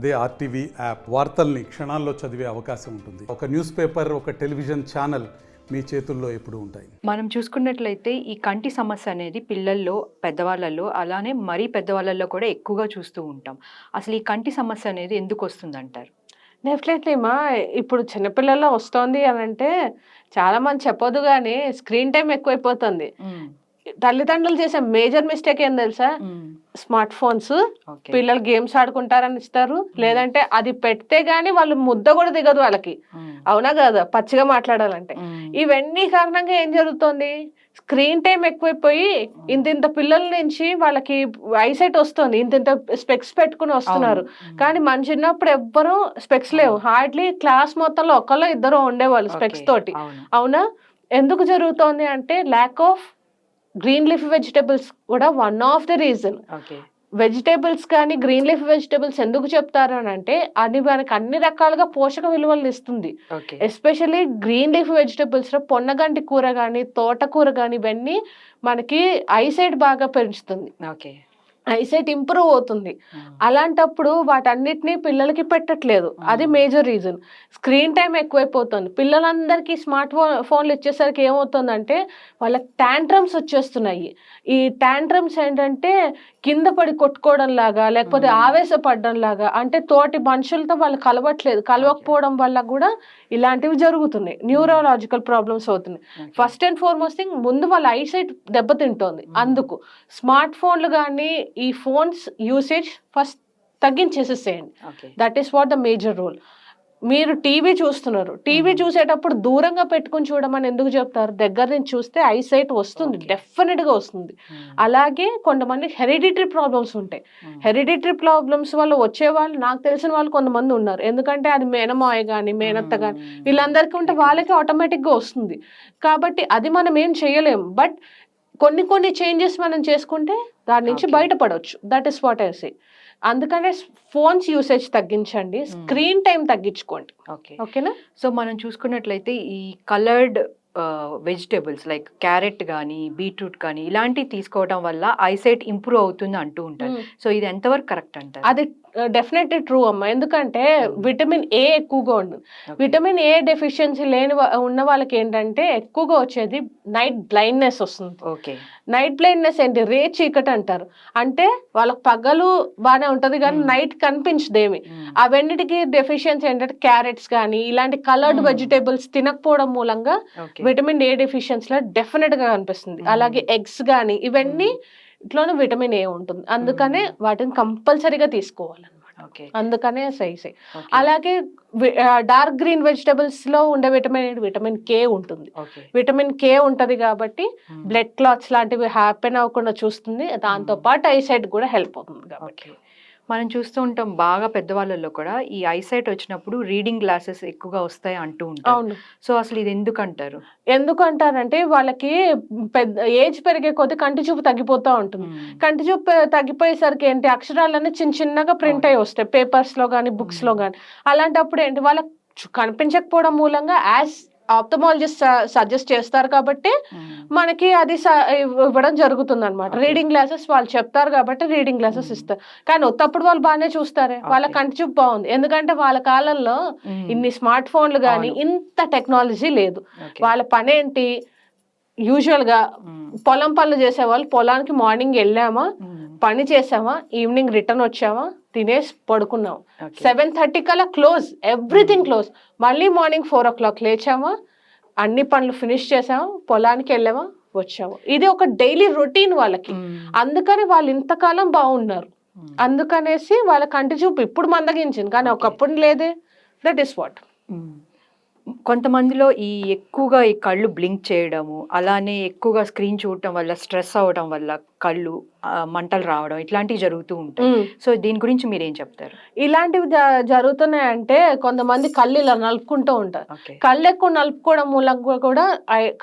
అదే RTV app వార్తల్ని క్షణాల్లో చదివే అవకాశం ఉంటుంది. ఒక న్యూస్ పేపర్, ఒక టెలివిజన్ ఛానల్ మీ చేతుల్లో ఎప్పుడూ ఉంటాయి. మనం చూసుకున్నట్లయితే ఈ కంటి సమస్య అనేది పిల్లల్లో, పెద్దవాళ్ళల్లో, అలానే మరీ పెద్దవాళ్ళల్లో కూడా ఎక్కువగా చూస్తూ ఉంటాం. అసలు ఈ కంటి సమస్య అనేది ఎందుకు వస్తుందంటారు? డెఫినెట్లీ మా ఇప్పుడు చిన్నపిల్లల్లో వస్తోంది అని అంటే చాలా మంది చెప్పొద్దు కానీ స్క్రీన్ టైం ఎక్కువైపోతుంది. తల్లిదండ్రులు చేసే మేజర్ మిస్టేక్ ఏం తెలుసా? స్మార్ట్ ఫోన్స్ పిల్లలు గేమ్స్ ఆడుకుంటారని ఇస్తారు, లేదంటే అది పెడితే గానీ వాళ్ళు ముద్ద కూడా దిగదు వాళ్ళకి. అవునా కదా, పచ్చిగా మాట్లాడాలంటే. ఇవన్నీ కారణంగా ఏం జరుగుతుంది, స్క్రీన్ టైం ఎక్కువైపోయి ఇంత పిల్లల నుంచి వాళ్ళకి ఐసైట్ వస్తుంది, ఇంత స్పెక్స్ పెట్టుకుని వస్తున్నారు. కానీ మన చిన్నప్పుడు ఎవ్వరూ స్పెక్స్ లేవు, హార్డ్లీ క్లాస్ మొత్తంలో ఒకళ్ళు ఇద్దరు ఉండేవాళ్ళు స్పెక్స్ తోటి. అవునా, ఎందుకు జరుగుతోంది అంటే lack of green leaf vegetables కూడా one of the reason. Vegetables కానీ గ్రీన్ లీఫ్ వెజిటేబుల్స్ ఎందుకు చెప్తారు అని అంటే అది మనకి అన్ని రకాలుగా పోషక విలువలు ఇస్తుంది. ఎస్పెషల్లీ గ్రీన్ లీఫ్ వెజిటేబుల్స్ లో పొన్నగంటి కూర కానీ, తోటకూర కానీ ఇవన్నీ మనకి ఐసైట్ బాగా పెంచుతుంది, ఐసైట్ ఇంప్రూవ్ అవుతుంది. అలాంటప్పుడు వాటన్నిటినీ పిల్లలకి పెట్టట్లేదు, అది మేజర్ రీజన్. స్క్రీన్ టైం ఎక్కువైపోతుంది. పిల్లలందరికీ స్మార్ట్ ఫోన్లు ఇచ్చేసరికి ఏమవుతుందంటే వాళ్ళకి ట్యాంట్రమ్స్ వచ్చేస్తున్నాయి. ఈ ట్యాంట్రమ్స్ ఏంటంటే కింద పడి కొట్టుకోవడం లాగా, లేకపోతే ఆవేశపడడం లాగా, అంటే తోటి మనుషులతో వాళ్ళు కలవకపోవడం వల్ల కూడా ఇలాంటివి జరుగుతున్నాయి. న్యూరోలాజికల్ ప్రాబ్లమ్స్ అవుతున్నాయి. ఫస్ట్ అండ్ ఫార్మోస్ట్ థింగ్, ముందు వాళ్ళ ఐసైట్ దెబ్బతింటోంది. అందుకు స్మార్ట్ ఫోన్లు కానీ ఈ ఫోన్స్ యూసేజ్ ఫస్ట్ తగ్గించేసేసేయండి. That is what the major rule. మీరు టీవీ చూస్తున్నారు, టీవీ చూసేటప్పుడు దూరంగా పెట్టుకుని చూడమని ఎందుకు చెప్తారు? దగ్గర నుంచి చూస్తే ఐసైట్ వస్తుంది, డెఫినెట్ గా వస్తుంది. అలాగే కొంతమంది హెరిడిటరీ ప్రాబ్లమ్స్ ఉంటాయి. హెరిడిటరీ ప్రాబ్లమ్స్ వల్ల వచ్చే వాళ్ళు నాకు తెలిసిన వాళ్ళు కొంతమంది ఉన్నారు. ఎందుకంటే అది మేనమాయ కానీ మేనత్త కానీ వీళ్ళందరికీ ఉంటే వాళ్ళకి ఆటోమేటిక్ గా వస్తుంది. కాబట్టి అది మనం ఏం చేయలేము. బట్ కొన్ని చేంజెస్ మనం చేసుకుంటే దాని నుంచి బయటపడవచ్చు. That is what I say. అందుకనే ఫోన్స్ యూసేజ్ తగ్గించండి, స్క్రీన్ టైం తగ్గించుకోండి. ఓకేనా? సో మనం చూసుకున్నట్లయితే ఈ కలర్డ్ వెజిటేబుల్స్ లైక్ క్యారెట్ కానీ, బీట్రూట్ కానీ ఇలాంటివి తీసుకోవడం వల్ల ఐసైట్ ఇంప్రూవ్ అవుతుంది అంటూ ఉంటారు. సో ఇది ఎంతవరకు కరెక్ట్ అంటారు? అది డెఫినెట్లీ ట్రూ అమ్మా. ఎందుకంటే విటమిన్ ఏ ఎక్కువగా ఉంటుంది. విటమిన్ ఏ డెఫిషియన్సీ ఉన్న వాళ్ళకి ఏంటంటే ఎక్కువగా వచ్చేది నైట్ బ్లైండ్నెస్ వస్తుంది. నైట్ బ్లైండ్నెస్ ఏంటి? రే చీకటి అంటారు. అంటే వాళ్ళకి పగలు బాగానే ఉంటది కానీ నైట్ కనిపించదేమి. అవన్నిటికీ డెఫిషియన్సీ ఏంటంటే క్యారెట్స్ కానీ ఇలాంటి కలర్డ్ వెజిటేబుల్స్ తినకపోవడం మూలంగా విటమిన్ ఏ డెఫిషియన్సీ లో డెఫినెట్ గా కనిపిస్తుంది. అలాగే ఎగ్స్ కానీ ఇవన్నీ ఇట్లోనే విటమిన్ ఏ ఉంటుంది. అందుకనే వాటిని కంపల్సరీగా తీసుకోవాలన్నమాట. అందుకనే సైసే. అలాగే డార్క్ గ్రీన్ వెజిటబుల్స్ లో ఉండే విటమిన్ కే ఉంటుంది. విటమిన్ కే ఉంటది కాబట్టి బ్లడ్ క్లాట్స్ లాంటివి హ్యాపెన్ అవ్వకుండా చూస్తుంది. దాంతో పాటు ఐసైట్ కూడా హెల్ప్ అవుతుంది. కాబట్టి మనం చూస్తూ ఉంటాం బాగా పెద్దవాళ్ళలో కూడా ఈ ఐసైట్ వచ్చినప్పుడు రీడింగ్ గ్లాసెస్ ఎక్కువగా వస్తాయి అంటూ ఉంటారు. సో అసలు ఇది ఎందుకంటారు? ఎందుకంటారంటే వాళ్ళకి ఏజ్ పెరిగే కొద్ది కంటి చూపు తగ్గిపోతూ ఉంటుంది. కంటి చూపు తగ్గిపోయేసరికి ఏంటి, అక్షరాలన్నీ చిన్నగా ప్రింట్ అయ్యి వస్తాయి పేపర్స్ లో కానీ బుక్స్ లో కానీ. అలాంటప్పుడు ఏంటి, వాళ్ళకి కనిపించకపోవడం మూలంగా ఆప్థమాలజిస్ట్ సజెస్ట్ చేస్తారు కాబట్టి మనకి అది ఇవ్వడం జరుగుతుంది అనమాట. రీడింగ్ గ్లాసెస్ వాళ్ళు చెప్తారు కాబట్టి రీడింగ్ గ్లాసెస్ ఇస్తారు. కానీ ఒత్తప్పుడు వాళ్ళు బాగానే చూస్తారే, వాళ్ళ కంటి చూపు బాగుంది. ఎందుకంటే వాళ్ళ కాలంలో ఇన్ని స్మార్ట్ ఫోన్లు కానీ ఇంత టెక్నాలజీ లేదు. వాళ్ళ పని ఏంటి, యూజువల్ గా పొలం పనులు చేసేవాళ్ళు. పొలానికి మార్నింగ్ వెళ్ళామా, పని చేసామా, ఈవినింగ్ రిటర్న్ వచ్చామా, తినేసి పడుకున్నాం. 7:30 కల్లా క్లోజ్, ఎవ్రీథింగ్ క్లోజ్. మళ్ళీ మార్నింగ్ 4 o'clock లేచామా, అన్ని పనులు ఫినిష్ చేసామా, పొలానికి వెళ్ళామా, వచ్చాము. ఇది ఒక డైలీ రొటీన్ వాళ్ళకి. అందుకని వాళ్ళు ఇంతకాలం బాగున్నారు. అందుకనేసి వాళ్ళ కంటి చూపు ఇప్పుడు మందగించింది, కానీ ఒకప్పుడు లేదే. That is what. కొంతమందిలో ఈ ఎక్కువగా ఈ కళ్ళు బ్లింక్ చేయడము, అలానే ఎక్కువగా స్క్రీన్ చూడటం వల్ల స్ట్రెస్ అవ్వడం వల్ల కళ్ళు మంటలు రావడం ఇట్లాంటివి జరుగుతూ ఉంటాయి. సో దీని గురించి మీరేం చెప్తారు? ఇలాంటివి జరుగుతున్నాయంటే కొంతమంది కళ్ళు ఇలా నలుపుకుంటూ ఉంటారు. కళ్ళు ఎక్కువ నలుపుకోవడం మూలంగా కూడా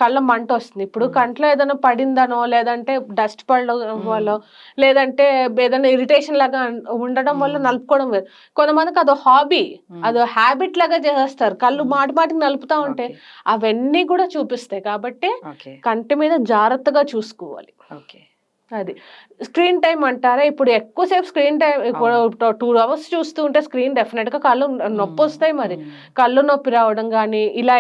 కళ్ళ మంట వస్తుంది. ఇప్పుడు కంట్లో ఏదైనా పడిందనో, లేదంటే డస్ట్ పడడం వల్ల, లేదంటే ఏదైనా ఇరిటేషన్ లాగా ఉండడం వల్ల నలుపుకోవడం లేదు. కొంతమందికి అదో హాబీ, అదో హ్యాబిట్ లాగా చేసేస్తారు. కళ్ళు మాటికి నలుపుతా ఉంటే అవన్నీ కూడా చూపిస్తాయి. కాబట్టి కంటి మీద జాగ్రత్తగా చూసుకోవాలి. అది స్క్రీన్ టైం అంటారా, ఇప్పుడు ఎక్కువసేపు స్క్రీన్ టైం, ఇప్పుడు 2 hours చూస్తూ ఉంటే స్క్రీన్ డెఫినెట్ గా కళ్ళు నొప్పి వస్తాయి. మరి కళ్ళు నొప్పి రావడం కానీ ఇలా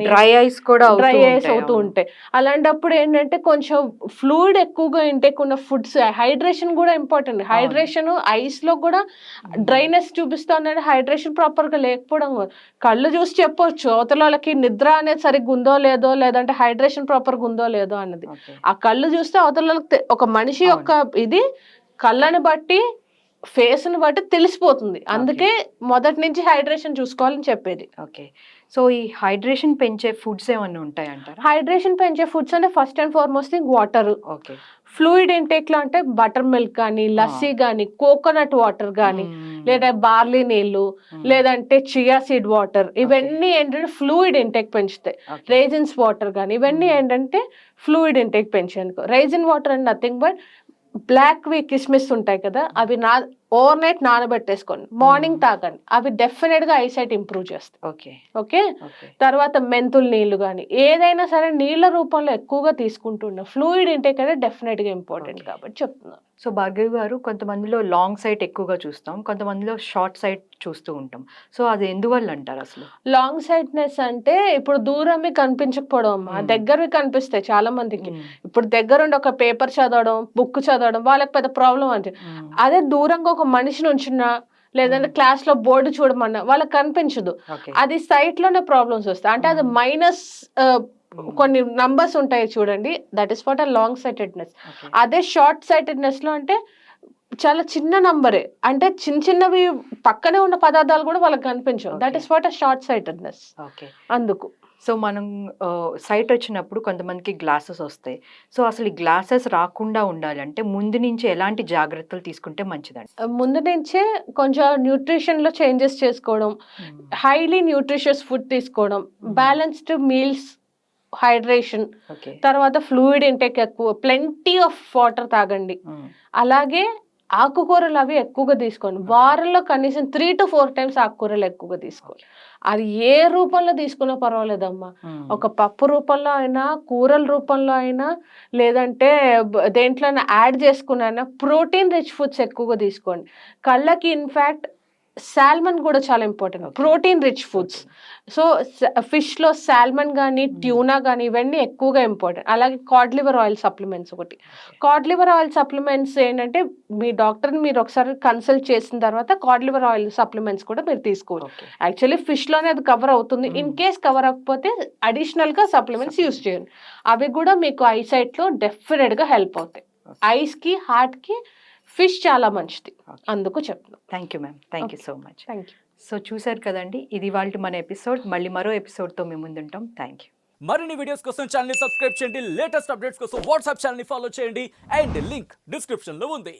డ్రై ఐస్ కూడా డ్రై ఐస్ అవుతూ ఉంటాయి. అలాంటప్పుడు ఏంటంటే కొంచెం ఫ్లూయిడ్ ఎక్కువగా ఇంటేక్ ఉన్న ఫుడ్స్, హైడ్రేషన్ కూడా ఇంపార్టెంట్. హైడ్రేషన్ ఐస్ లో కూడా డ్రైనెస్ చూపిస్తుందంటే హైడ్రేషన్ ప్రాపర్ గా లేకపోవడం. కళ్ళు చూసి చెప్పొచ్చు అవతల వాళ్ళకి నిద్ర అనేది సరిగ్గా ఉందో లేదో, లేదంటే హైడ్రేషన్ ప్రాపర్ గా ఉందో లేదో అన్నది. ఆ కళ్ళు చూస్తే అవతల వాళ్ళకి ఒక మనిషి యొక్క ఇది కళ్ళని బట్టి ఫేస్ ని బట్టి తెలిసిపోతుంది. అందుకే మొదటి నుంచి హైడ్రేషన్ చూసుకోవాలని చెప్పేది. ఓకే, సో ఈ హైడ్రేషన్ పెంచే ఫుడ్స్ ఏమన్నా ఉంటాయంటారా? హైడ్రేషన్ పెంచే ఫుడ్స్ అంటే first and foremost water. Okay, fluid intake లో అంటే బటర్ మిల్క్ కానీ, లస్సీ కానీ, కోకోనట్ వాటర్ కానీ, లేదా బార్లీ నీళ్లు, లేదంటే చియా సీడ్ వాటర్, ఇవన్నీ ఏంటంటే ఫ్లూయిడ్ ఇంటేక్ పెంచుతాయి. రైజిన్స్ వాటర్ కానీ ఇవన్నీ ఏంటంటే ఫ్లూయిడ్ ఇంటేక్ పెంచేందుకు. Raisin water and nothing but black వి కిస్మిస్ ఉంటాయి కదా, అవి ఓవర్ నైట్ నానబెట్టేసుకోండి, మార్నింగ్ తాగండి, అవి డెఫినెట్ గా ఐసైట్ ఇంప్రూవ్ చేస్తాయి. ఓకే, తర్వాత మెంతులు నీళ్లు కానీ ఏదైనా సరే నీళ్ల రూపంలో ఎక్కువగా తీసుకుంటున్నాం. ఫ్లూయిడ్ ఇంటేక్ అనేది డెఫినెట్ గా ఇంపార్టెంట్ కాబట్టి చెప్తున్నాను. సో భార్గవి గారు, కొంతమందిలో లాంగ్ సైట్ ఎక్కువగా చూస్తాం, కొంతమందిలో షార్ట్ సైట్ చూస్తూ ఉంటాం. సో అది ఎందువల్ల అంటారు అసలు? లాంగ్ సైట్నెస్ అంటే ఇప్పుడు దూరం కనిపించకపోవడం అమ్మా, దగ్గరవి కనిపిస్తాయి చాలా మందికి. ఇప్పుడు దగ్గరుండి ఒక పేపర్ చదవడం, బుక్ చదవడం వాళ్ళకి పెద్ద ప్రాబ్లం అంటే. అదే దూరంగా ఒక మనిషిని ఉంచినా, లేదంటే క్లాస్ లో బోర్డు చూడమన్నా వాళ్ళకి కనిపించదు. అది సైట్ లోనే ప్రాబ్లమ్స్ వస్తాయి. అంటే అది మైనస్ కొన్ని నంబర్స్ ఉంటాయి చూడండి, that is what long sightedness. అదే షార్ట్ సైటెడ్నెస్ లో అంటే చాలా చిన్న నంబరే, అంటే చిన్నవి పక్కనే ఉన్న పదార్థాలు కూడా వాళ్ళకి కనిపించవు. That is what short sightedness. అందుకు సో మనం సైట్ వచ్చినప్పుడు కొంతమందికి గ్లాసెస్ వస్తాయి. సో అసలు ఈ గ్లాసెస్ రాకుండా ఉండాలంటే ముందు నుంచి ఎలాంటి జాగ్రత్తలు తీసుకుంటే మంచిదండి? ముందు నుంచే కొంచెం న్యూట్రిషన్ లో చేంజెస్ చేసుకోవడం, హైలీ న్యూట్రిషియస్ ఫుడ్ తీసుకోవడం, బ్యాలెన్స్డ్ మీల్స్, హైడ్రేషన్, తర్వాత ఫ్లూయిడ్ ఇంటేక్ ఎక్కువ, ప్లెంటీ ఆఫ్ వాటర్ తాగండి. అలాగే ఆకుకూరలు అవి ఎక్కువగా తీసుకోండి. వారంలో కనీసం 3 to 4 times ఆకుకూరలు ఎక్కువగా తీసుకోండి. అది ఏ రూపంలో తీసుకున్నా పర్వాలేదమ్మా, ఒక పప్పు రూపంలో అయినా, కూరల రూపంలో అయినా, లేదంటే దేంట్లో యాడ్ చేసుకున్నా ప్రోటీన్ రిచ్ ఫుడ్స్ ఎక్కువగా తీసుకోండి. కళ్ళకి ఇన్ఫాక్ట్ సాల్మన్ కూడా చాలా important, protein rich foods. So fish లో సాల్మన్ కానీ, ట్యూనా కానీ ఇవన్నీ ఎక్కువగా ఇంపార్టెంట్. అలాగే కాడ్ లివర్ ఆయిల్ సప్లిమెంట్స్ ఒకటి. కాడ్ లివర్ ఆయిల్ సప్లిమెంట్స్ ఏంటంటే మీ డాక్టర్ని మీరు ఒకసారి కన్సల్ట్ చేసిన తర్వాత కాడ్ లివర్ ఆయిల్ సప్లిమెంట్స్ కూడా మీరు తీసుకోవచ్చు. యాక్చువల్లీ ఫిష్ లోనే అది కవర్ అవుతుంది. ఇన్ కేస్ కవర్ అవ్వకపోతే అడిషనల్ గా సప్లిమెంట్స్ యూస్ చేయండి. అవి కూడా మీకు ఐసైట్ లో డెఫినెట్ గా హెల్ప్ అవుతాయి. ఐస్ కి, హార్ట్ కి ఫిష్ చాలా మంచిది, అందుకు చెప్తున్నాను. Thank you ma'am, thank you so much. Thank you. So చూసారు కదండి, ఇది వాళ్ళ మన ఎపిసోడ్. మళ్ళీ మరో ఎపిసోడ్తో మేము ముందుంటాం. Thank you. మరిన్ని వీడియోస్ కోసం ఛానల్ ని సబ్స్క్రైబ్ చేయండి, లేటెస్ట్ అప్డేట్స్ కోసం వాట్సాప్ ఛానల్ ని ఫాలో చేయండి, అండ్ లింక్ డిస్క్రిప్షన్ లో ఉంది.